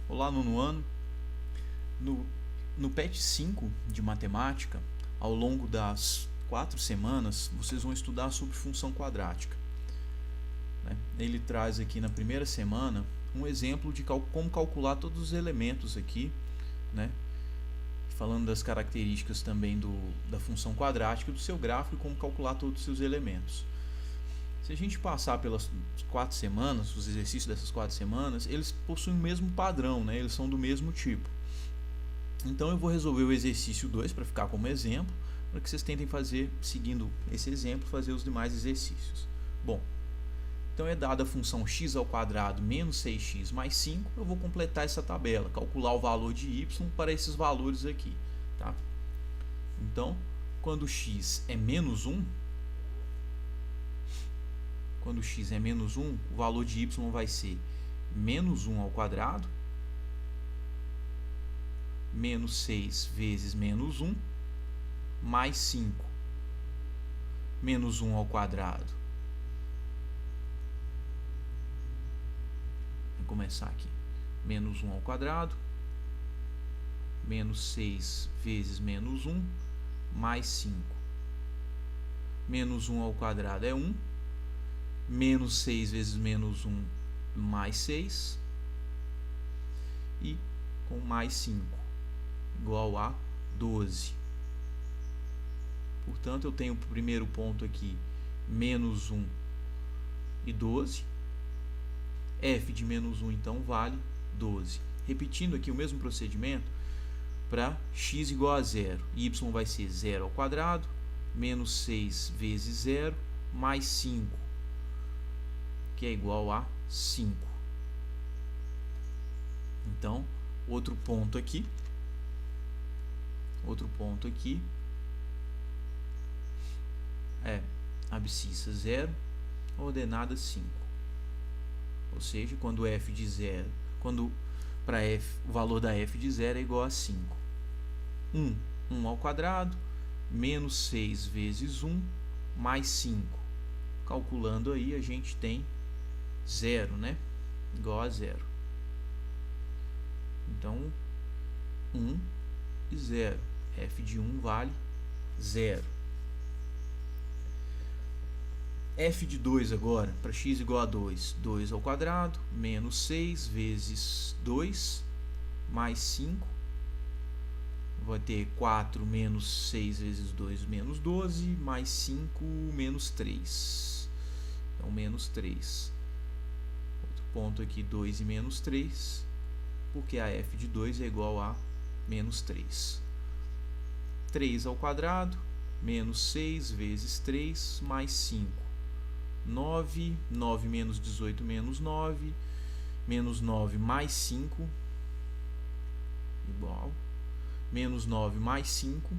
Olá, nono ano. No PET 5 de matemática, ao longo das 4 semanas, vocês vão estudar sobre função quadrática. Ele traz aqui na primeira semana um exemplo de como calcular todos os elementos aqui, falando das características também da função quadrática do seu gráfico e como calcular todos os seus elementos. Se a gente passar pelas 4 semanas, os exercícios dessas 4 semanas, eles possuem o mesmo padrão, eles são do mesmo tipo. Então eu vou resolver o exercício 2 para ficar como exemplo, para que vocês tentem fazer, seguindo esse exemplo, fazer os demais exercícios. Bom, então é dada a função x ao quadrado menos 6x mais 5, eu vou completar essa tabela, calcular o valor de y para esses valores aqui. Tá? Então, quando x é menos 1, o valor de y vai ser menos 1 ao quadrado, menos 6 vezes menos 1, mais 5. Menos 1 ao quadrado. Vou começar aqui. Menos 1 ao quadrado, menos 6 vezes menos 1, mais 5. Menos 1 ao quadrado é 1. Menos 6 vezes menos 1, mais 6. E com mais 5, igual a 12. Portanto, eu tenho o primeiro ponto aqui, menos 1 e 12. F de menos 1, então, vale 12. Repetindo aqui o mesmo procedimento para x igual a 0. Y vai ser 0 ao quadrado, menos 6 vezes 0, mais 5, que é igual a 5. Então, outro ponto aqui é abscissa 0, ordenada 5. Ou seja, quando f de 0, para f, o valor da f de 0 é igual a 5. 1 ao quadrado, menos 6 vezes 1, mais 5. Calculando aí, a gente tem 0, igual a 0. Então, 1 e 0. F de 1 vale 0. F de 2 agora, para x igual a 2. 2 ao quadrado, menos 6 vezes 2, mais 5. Vai ter 4 menos 6 vezes 2, menos 12, mais 5, menos 3. Então, menos 3. Outro ponto aqui, 2 e menos 3, porque a f de 2 é igual a menos 3. 3 ao quadrado, menos 6 vezes 3, mais 5. 9, 9 menos 18, menos 9, menos 9 mais 5, igual, menos 9 mais 5,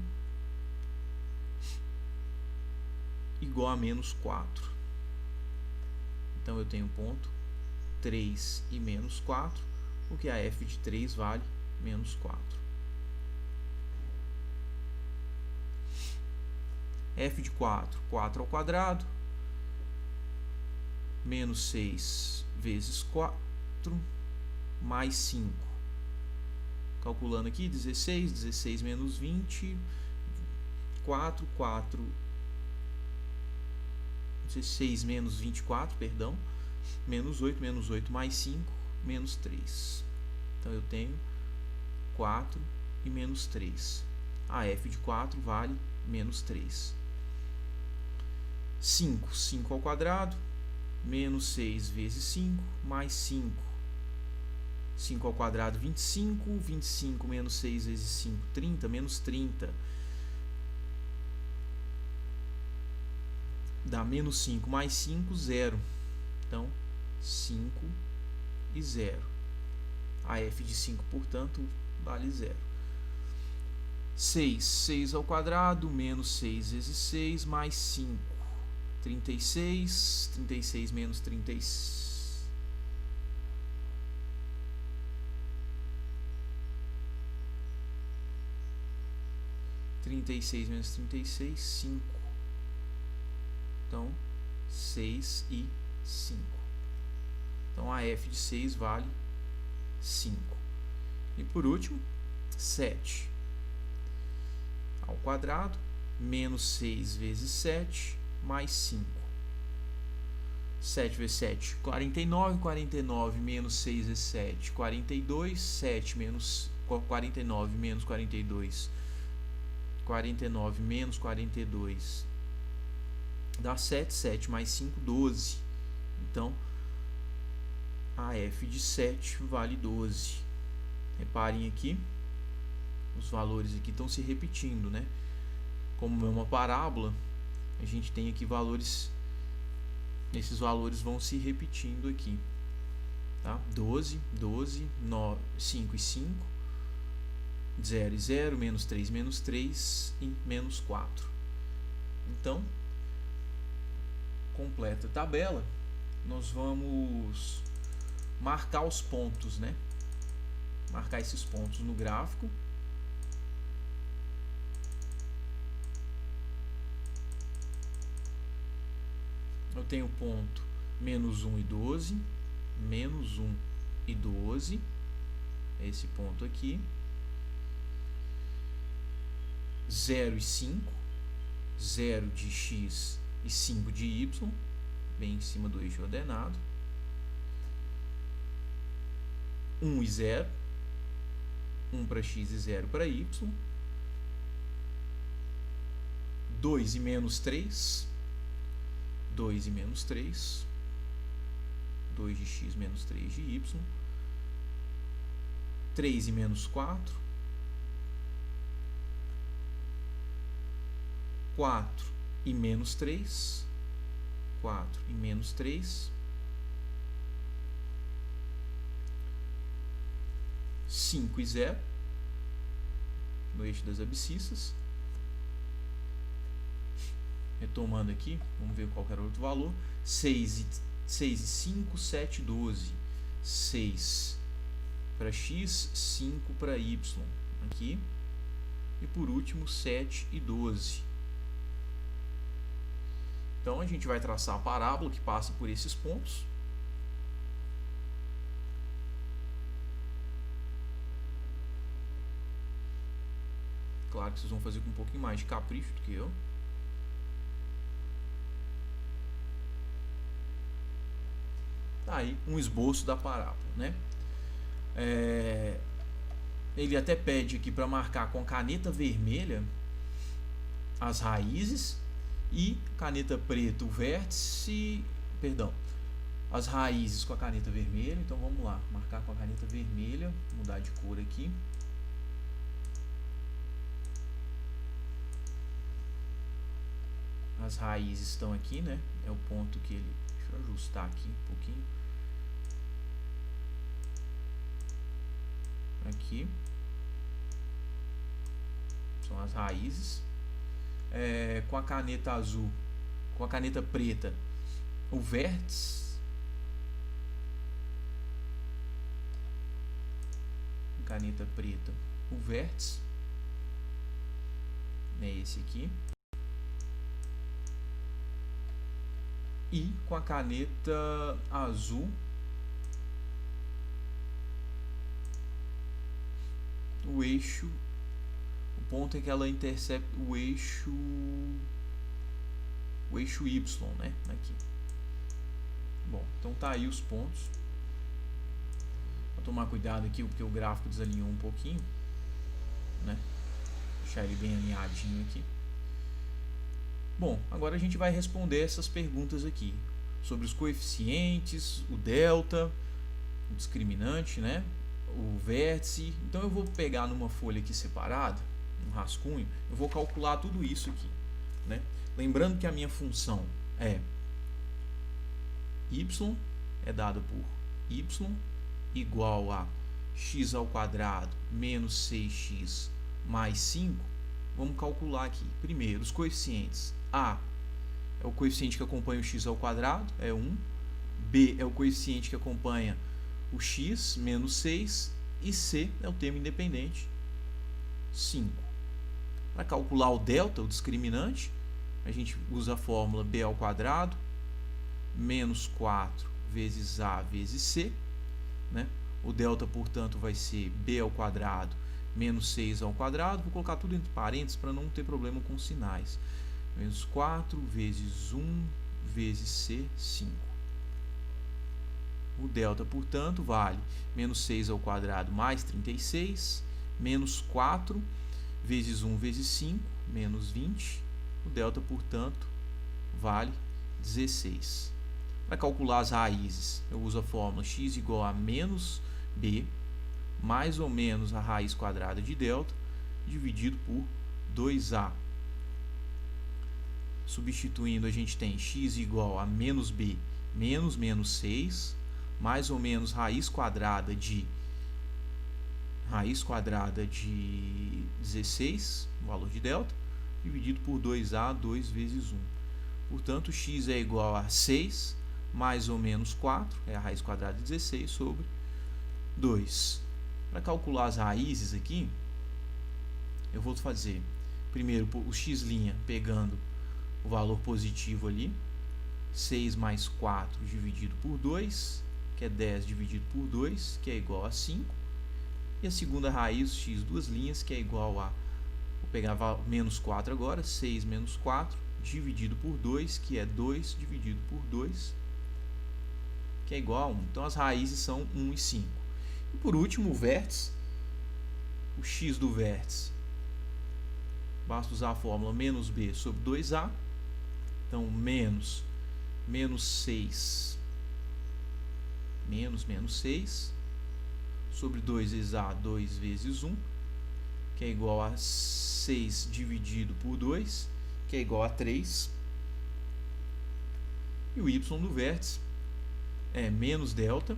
igual a menos 4. Então, eu tenho ponto 3 e menos 4, porque a f de 3 vale menos 4. F de 4, 4 ao quadrado, menos 6 vezes 4, mais 5. Calculando aqui, 16, 16 menos 20, 4, 16 menos 24, perdão, menos 8 mais 5, menos 3. Então, eu tenho 4 e menos 3. A f de 4 vale menos 3. 5 ao quadrado, menos 6 vezes 5, mais 5. 5 ao quadrado, 25. 25 menos 6 vezes 5, 30. Menos 30. Dá menos 5 mais 5, 0. Então, 5 e 0. A f de 5, portanto, vale 0. 6 ao quadrado, menos 6 vezes 6, mais 5. 36. 36 menos 36. 36 menos 36, 5. Então, 6 e 5. Então, a f de 6 vale 5. E por último, 7 ao quadrado menos 6 vezes 7 mais 5. 7 vezes 7, 49. 49 menos 6 vezes 7, 42. 7 menos 49 menos 42. 49 menos 42 dá 7. 7 mais 5, 12. Então, a f de 7 vale 12. Reparem aqui, os valores aqui estão se repetindo, né? Como é uma parábola, a gente tem aqui valores, esses valores vão se repetindo aqui, tá? 12, 12, 9, 5 e 5, 0 e 0, menos 3 e menos 4. Então, completa a tabela, nós vamos marcar os pontos, né? Marcar esses pontos no gráfico. Eu tenho ponto menos 1 e 12, menos 1 e 12, esse ponto aqui, 0 e 5, 0 de x e 5 de y, bem em cima do eixo ordenado, 1 e 0, 1 para x e 0 para y, 2 e menos 3, 2 e menos 3, 2 de x menos 3 de y, 3 e menos 4, 4 e menos 3, 4 e menos 3, 5 e 0, no eixo das abscissas. Retomando aqui, vamos ver qual era o outro valor. 6 e 5, 7 e 12. 6 para x, 5 para y. Aqui. E por último, 7 e 12. Então, a gente vai traçar a parábola que passa por esses pontos. Claro que vocês vão fazer com um pouquinho mais de capricho do que eu. Tá aí um esboço da parábola, né? Ele até pede aqui para marcar com caneta vermelha as raízes e caneta preta o vértice, perdão, as raízes com a caneta vermelha. Então vamos lá, marcar com a caneta vermelha, mudar de cor aqui. As raízes estão aqui, né? É o ponto que ele... Deixa eu ajustar aqui um pouquinho. Aqui. São as raízes. Com a caneta azul, com a caneta preta, o vértice. Caneta preta, o vértice. É esse aqui. E com a caneta azul, o eixo, o ponto em que ela intercepta o eixo Y, né? Aqui. Bom, então tá aí os pontos. Vou tomar cuidado aqui porque o gráfico desalinhou um pouquinho, né? Deixar ele bem alinhadinho aqui. Bom, agora a gente vai responder essas perguntas aqui sobre os coeficientes, o delta, o discriminante, né? O vértice. Então eu vou pegar numa folha aqui separada, um rascunho, eu vou calcular tudo isso aqui, né? Lembrando que a minha função é y é dada por y igual a x ao quadrado menos 6x mais 5. Vamos calcular aqui. Primeiro, os coeficientes. A é o coeficiente que acompanha o x ao quadrado, é 1. B é o coeficiente que acompanha o x, menos 6. E C é o termo independente, 5. Para calcular o delta, o discriminante, a gente usa a fórmula b ao quadrado menos 4 vezes a vezes c, né? O delta, portanto, vai ser b ao quadrado menos 6 ao quadrado. Vou colocar tudo entre parênteses para não ter problema com sinais. Menos 4 vezes 1 vezes c, 5. O delta, portanto, vale menos 6 ao quadrado mais 36, menos 4 vezes 1 vezes 5, menos 20. O delta, portanto, vale 16. Para calcular as raízes, eu uso a fórmula x igual a menos b, mais ou menos a raiz quadrada de delta, dividido por 2a. Substituindo, a gente tem x igual a menos b menos menos 6, mais ou menos raiz quadrada de 16, o valor de delta, dividido por 2a, 2 vezes 1. Portanto, x é igual a 6, mais ou menos 4, é a raiz quadrada de 16, sobre 2. Para calcular as raízes aqui, eu vou fazer primeiro o x' pegando o valor positivo ali, 6 mais 4 dividido por 2, que é 10 dividido por 2, que é igual a 5. E a segunda raiz, x duas linhas, que é igual a, vou pegar menos 4 agora, 6 menos 4 dividido por 2, que é 2 dividido por 2, que é igual a 1. Então, as raízes são 1 e 5. E por último, o vértice, o x do vértice, basta usar a fórmula menos b sobre 2a. Então, menos 6, menos 6, sobre 2 vezes a, 2 vezes 1, que é igual a 6 dividido por 2, que é igual a 3. E o y do vértice é menos delta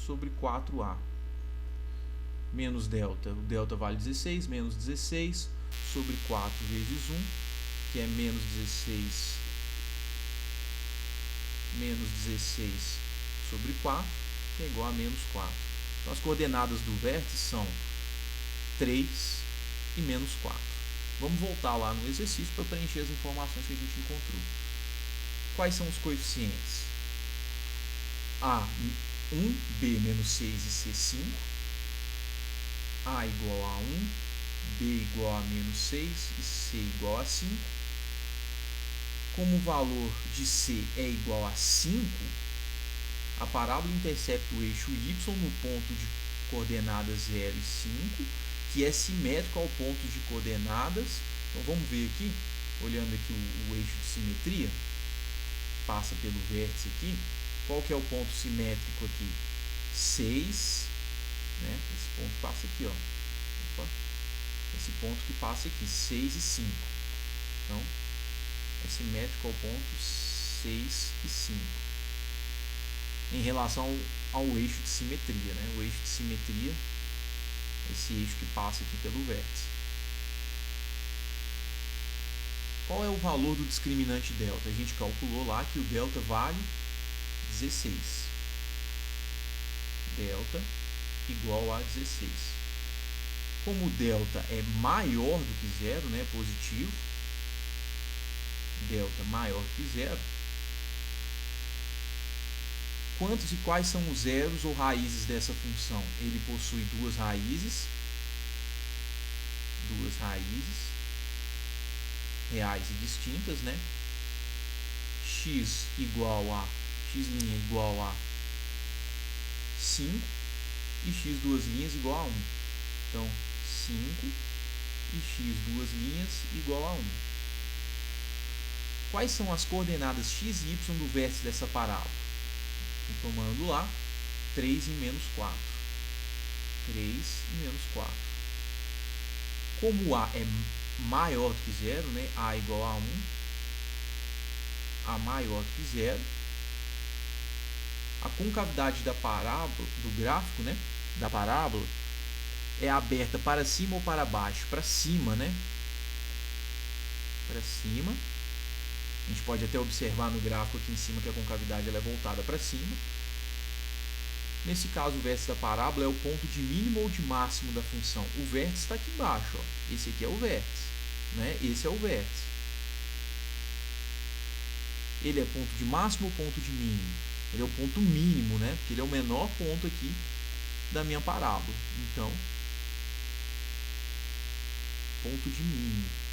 sobre 4a. Menos delta, o delta vale 16, menos 16 sobre 4 vezes 1, que é menos 16 sobre 4, que é igual a menos 4. Então, as coordenadas do vértice são 3 e menos 4. Vamos voltar lá no exercício para preencher as informações que a gente encontrou. Quais são os coeficientes? A, 1, B menos 6 e C, 5. A igual a 1, B igual a menos 6 e C igual a 5. Como o valor de C é igual a 5, a parábola intercepta o eixo Y no ponto de coordenadas 0 e 5, que é simétrico ao ponto de coordenadas. Então, vamos ver aqui, olhando aqui o eixo de simetria, passa pelo vértice aqui. Qual que é o ponto simétrico aqui? 6, né? Esse ponto passa aqui, ó. Opa. Esse ponto que passa aqui, 6 e 5. Então, é simétrico ao ponto 6 e 5. Em relação ao eixo de simetria, né? O eixo de simetria, esse eixo que passa aqui pelo vértice. Qual é o valor do discriminante delta? A gente calculou lá que o delta vale 16. Delta igual a 16. Como o delta é maior do que zero, né, positivo, delta maior que zero, quantos e quais são os zeros ou raízes dessa função? Ele possui duas raízes reais e distintas, né? X igual a 5 e x duas linhas igual a 1. Então, 5 e x duas linhas igual a 1. Quais são as coordenadas x e y do vértice dessa parábola? Tomando lá 3 e menos 4. 3 e menos 4. Como a é maior do que zero, né? A igual a 1, a maior do que zero, a concavidade da parábola, do gráfico, né, da parábola, é aberta para cima ou para baixo? Para cima, né? Para cima. A gente pode até observar no gráfico aqui em cima que a concavidade ela é voltada para cima. Nesse caso, o vértice da parábola é o ponto de mínimo ou de máximo da função. O vértice está aqui embaixo, ó. Esse aqui é o vértice, né? Esse é o vértice. ele é ponto de máximo ou ponto de mínimo? Ele é o ponto mínimo, né? Porque ele é o menor ponto aqui da minha parábola. Então, ponto de mínimo.